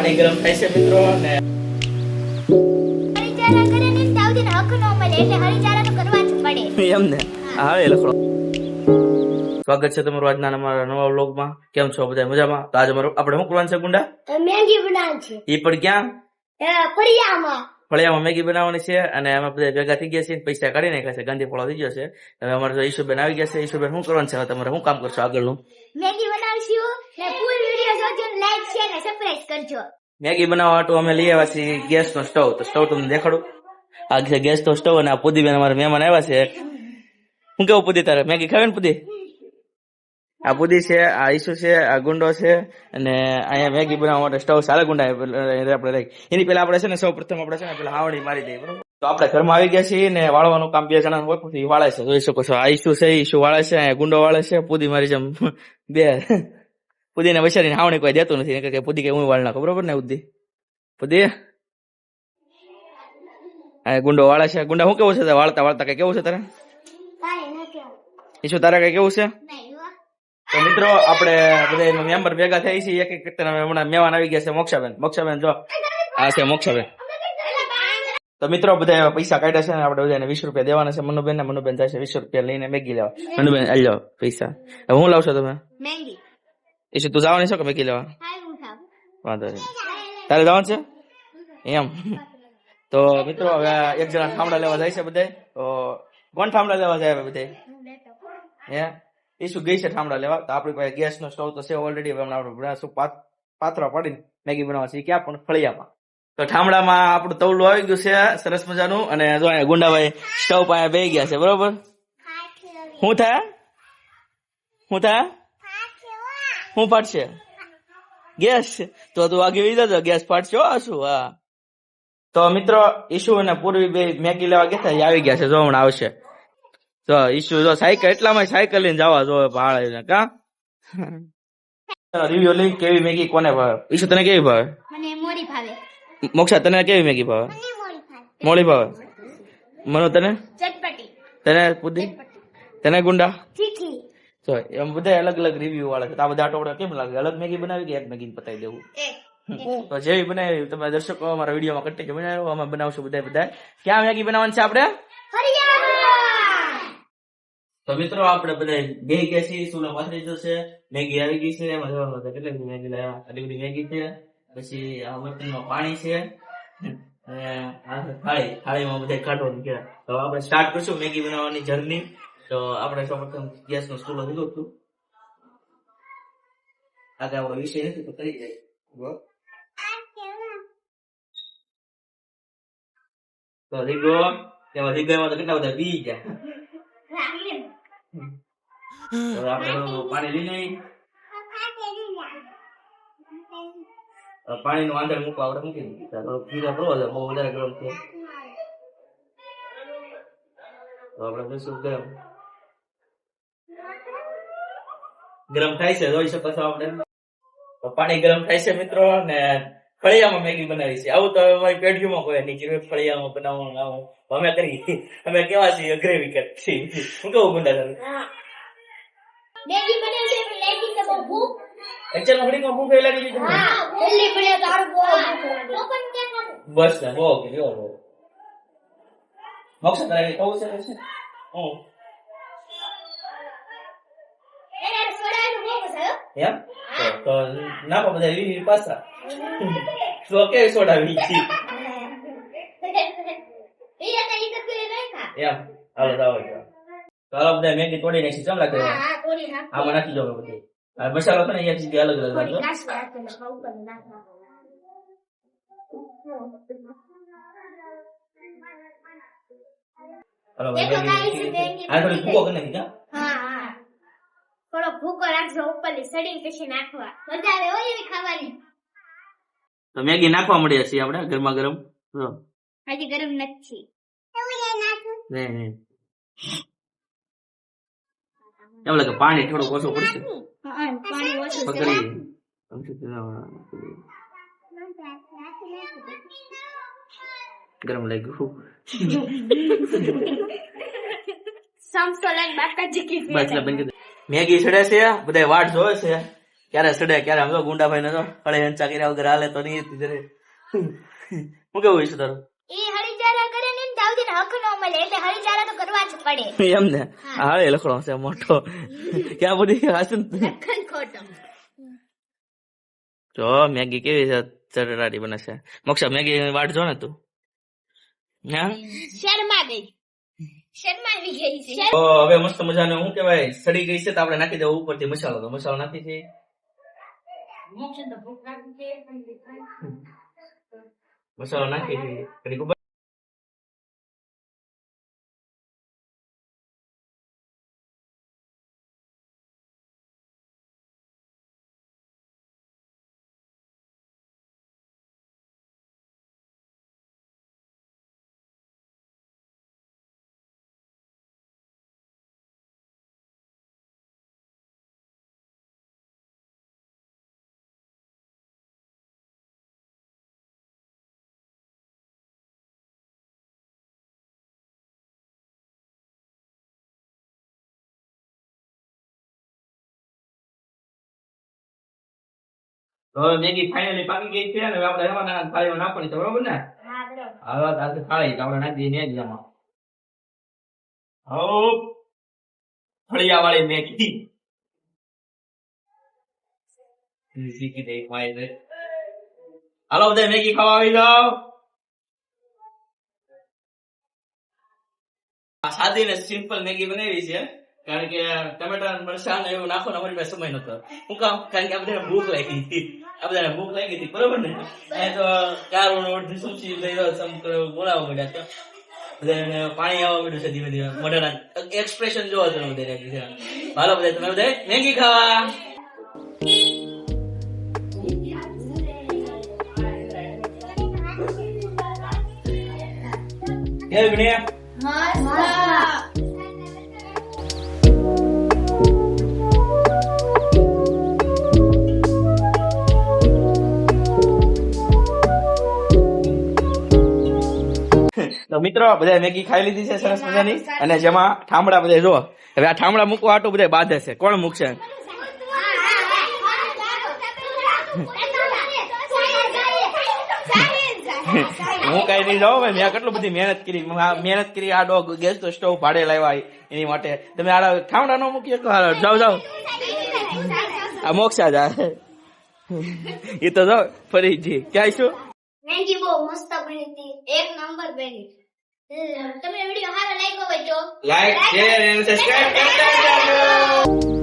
પાણી ગરમ થાય છે મિત્રો ને હરિચારા કરે ને તાવથી હક નો મળે એટલે હરિચારા તો કરવા જ પડે એમ ને હા એ લખો. સ્વાગત છે તમારું આજના અમારા નવા વ્લોગમાં. કેમ છો બધા મજામાં? તો આજે આપણે શું કરવાનું છે ગુંડા? મેગી બનાવવાની છે એ પણ ક્યાં? ફળિયામાં મેગી બનાવવાની છે અને અમે બધા ભેગા થઈ ગયા છીએ. પૈસા કાઢી નાખ્યા છે, ગાંધી ફળો થઈ ગયો છે. હવે અમારે જો ઈશુબેન આવી ગયા છે. ઈશુબેન શું કરવાનું છે? હવે તમારે શું કામ કરશો આગળનું? મેગી બનાવશું ને ફૂલ વિડિયો જોજો, લાઈક શેર ને સબસ્ક્રાઇબ કરજો. મેગી બનાવવા માટે અમે લઈ આવ્યા છીએ ગેસનો સ્ટવ. તો સ્ટવ તમને દેખાડું. આ છે ગેસનો સ્ટવ અને આ પુદીબેન અમારા મહેમાન આવ્યા છે. શું કેવું પુદી તારે? મેગી ખાવે ને પુદી? આ પુદી છે, આ ઈસુ છે, આ ગુંડો છે અને અહીંયા મેગી બનાવવા માટે સ્ટવ સારા ગુંડા આપણે લઈ. એની પેલા આપણે છે ને સૌ પ્રથમ આપણે છે ને પેલા હાવડી મારી દઈએ બરોબર. તો આપણે ઘરમાં આવી ગયા છીએ ને વાળવાનું કામ બે જણા હોય વાળે છે. જોઈ શકો છો આ ઈસુ છે, ઈસુ વાળે છે, અહીંયા ગુંડો વાળે છે. પુદી મારી જેમ બે પુદીને વૈશારીને હાવણી કોઈ દેતું નથી કે પુદી કે હું વાળ નાખો બરોબર ને ઉદ્દી પુદી. આ ગુંડો વાળે છે. ગુંડા શું કેવું છે વાળતા વાળતા કઈ કેવું છે તારે? ઈસુ તારે કઈ કેવું છે? તો મિત્રો આપણે બધા મેમ્બર ભેગા થઈ છીએ એક એક હમણાં મહેમાન આવી ગયા છે. મોક્ષાબેન જો આ છે મોક્ષાબેન. તો મિત્રો બધા પૈસા કાઢ્યા છે ને આપણે બધાને 20 રૂપિયા દેવાના છે. મનુબેન જાય છે 20 રૂપિયા લઈને મેગી લેવા. મનુબેન આ લો પૈસા. હવે હું લાવશો તમે? મેગી. ઈશુ તું જવાની છો કે મેગી લેવા? વાંધો નહીં. તારે જવાનું છે એમ? તો મિત્રો હવે એક જણા ઠામડા લેવા જાય છે બધા. તો કોણ ઠામડા લેવા જાય બધા? હે ઈશુ ગઈ છે ઠામડા લેવા. તો આપણી પાસે ગેસ નો સ્ટવ તો છે ઓલરેડી. હવે આપણે શું પાથરા પાડીને મેગી બનાવવા છે ક્યાં પણ ફળિયામાં. તો ઠામડામાં આપણું તવલું આવી ગયું છે સરસ મજાનું. અને જો અહીંયા ગુંડાભાઈ સ્ટવ પાસે બેસી ગયા છે બરોબર. શું થાય શું ફાટશે? ગેસ. તો તું આગે વી જજો, ગેસ ફાટશે શું? હા. તો મિત્રો ઈશુ અને પૂર્વી બે મેગી લેવા ગયા હતા, આવી ગયા છે. જો હમણાં આવશે. તો ઈશુ જો સાયકલ એટલામાં સાયકલ લઈને જવા જો ભાડે કા રિવ્યુ લઈ કેવી મેગી કોને ભાવે? ઈશુ તને કેવી ભાવે? મને મોરી ભાવે. મોક્ષા તને કેવી મેગી ભાવે? મોળી ભાવે. મનો તને? ચટપટી. તને પુદી? તને ગુંડા? તીખી. તો એમ બધા અલગ અલગ રિવ્યુ વાળા છે. તો આ બધા આટોડા કેમ લાગે? અલગ મેગી બનાવી કે એક મેગી પતાવી દેવું? તો જેવી બનાવી તમે દર્શકો અમારા વિડીયોમાં કન્ટેન્ટ બનાવ્યો અમે બનાવશું બધા. ક્યાં મેગી બનાવવાની છે આપણે? તો મિત્રો આપણે બધા બે ગયા છીએ. સુલો પાથરી જશે. મેગી આવી ગઈ છે. એમાં જવાનું કેટલી મેગી લાવ્યા? આટલી બધી મેગી છે. પછી આ બર્તનમાં પાણી છે અને આ થાળીમાં બધા કાઢવાનું છે. તો આપણે સ્ટાર્ટ કરશું મેગી બનાવવાની જર્ની. તો આપણે સૌપ્રથમ ગેસનો ચૂલો લીધો હતું. આગળ આપણો વિષય નથી તો કરી જાય. તો રીગો તેમાં રીગામાં તો કેટલા બધા બી ગયા. હવે આપણે પાણી લઈ લઈ. પાણી નું આંધણ મૂકવા આપણે મૂકી દીધું. પીરા કરો બહુ વધારે ગરમ છે. તો આપણે દઈશું ગરમ થાય છે. જોઈ શકો છો આપણે. તો પાણી ગરમ થાય છે મિત્રો. ને ફળિયામાં મેગી બનાવી છે. આવું તો અમારી પેઢીમાં કોઈ નહીં. ફળિયામાં બનાવવાનું આવું અમે કરી. અમે કેવા છીએ ગ્રેવી કરી. હું કેવું ગુંડા કરું? મેગી બનાવી છે પણ લેકી તો બહુ ભૂખ. એકચ્યુઅલી ઘડીમાં ભૂખ લાગી ગઈ તમને? હા જલ્દી બને તાર બહુ ભૂખ બસ ને બહુ કે જો મોક્ષ તારે કહું છે હું એને સોડાનું બહુ મજા એમ તો નાખો બધા વીવી પાછા. તો કે સોડાવી છે એ તો કરે નાખા. એમ હાલો જાવ તો હાલો બધા મેગી તોડી નાખી. ચમ લાગે? હા તોડી નાખ. આમાં નાખી દો બધું. આ મસાલો છે ને એક જગ્યાએ અલગ અલગ થોડી નાખો. નાખ નાખ ઉપર નાખ. હાલો देखो गाइस देंगे આ થોડી ભૂકો કરી નાખી. हां हां થોડો ભૂકો રાખજો ઉપરની સડી પછી નાખવા મજા આવે હોય એવી ખાવાની. તો મેગી નાખવા મળ્યા છીએ આપણે ગરમા ગરમ. જો હજી ગરમ નથી. હું એ નાખું. નહીં એમ લાગે પાણી થોડું ઓછું પડશે. હા પાણી ઓછું છે. પકડી ગરમ લાગ્યું. સમસો લઈને બાકાજી કી બસ લે બંધ. મેગી છડે છે બધા વાટ જોવે છે ક્યારે સડે ક્યારે આમ તો ગુંડાભાઈ ને તો હળે હંચા કર્યા વગર હાલે તો નહીં જરે હું કેવું છે તારું એ હરિચારા કરે ને તાવથી હક ન મળે એટલે હરિચારા તો કરવા જ પડે એમ ને હાળે લખડો છે મોટો ક્યાં બધી હાસન લખન ખોટો જો મેગી કેવી છે ચટરાટી બને છે મોક્ષા મેગી વાટ જો ને તું હા શર્માવી ગઈ છે તો હવે મસ્ત મજાનો શું કહેવાય સડી ગઈ છે તો આપણે નાખી દેવું ઉપરથી મસાલો તો મસાલો નાખી છે મસાલો નાખી છે ઘડીક ઉપર તો હવે મેગી ફાઇનલી પાકી ગઈ છે અને હવે આપણે એમાં થાળીમાં નાખવાની છે બરોબર ને હા બરોબર હવે આ થાળી તો આપણે નાખી દઈએ ને એમાં હો ફળિયા વાળી મેગી શીખી દે માય રે હાલો બધા મેગી ખાવા આવી જાઓ આ સાદી ને સિમ્પલ મેગી બનાવી છે કારણ કે ટમેટા મરચાં એવું નાખો ને અમારી પાસે સમય નતો હું કામ કારણ કે આ બધાને ભૂખ લાગી હતી બરોબર ને એ તો કારું અડધી સુચી લઈ બોલાવવા મળ્યા તો બધાને પાણી આવવા મળ્યું છે ધીમે ધીમે મોઢાના એક્સપ્રેશન જોવો તમે બધા હાલો બધા તમે બધા મેગી ખાવા કેવી બન્યા તો મિત્રો બધા મેગી ખાઈ લીધી છે સરસ મજાની અને જેમાં ઠામડા બધા જો હવે આ ઠામડા મૂકવા આટું બધા બાંધે છે કોણ મૂકશે હું કઈ નહીં જાઉં ભાઈ મેં કેટલું બધી મહેનત કરી આ ડોગ ગેસ તો સ્ટોવ ભાડે લાવ્યા એની માટે તમે આ ઠામડા ન મૂકી શકો જાઓ આ મોક્ષા જાય એ તો જાઓ ફરીથી ક્યાં શું મેગી બહુ મસ્ત બની હતી એક નંબર બની તમે વિડિયો સારો લાગ્યો હોય તો લાઈક શેર અને સબસ્ક્રાઇબ કરતા જાજો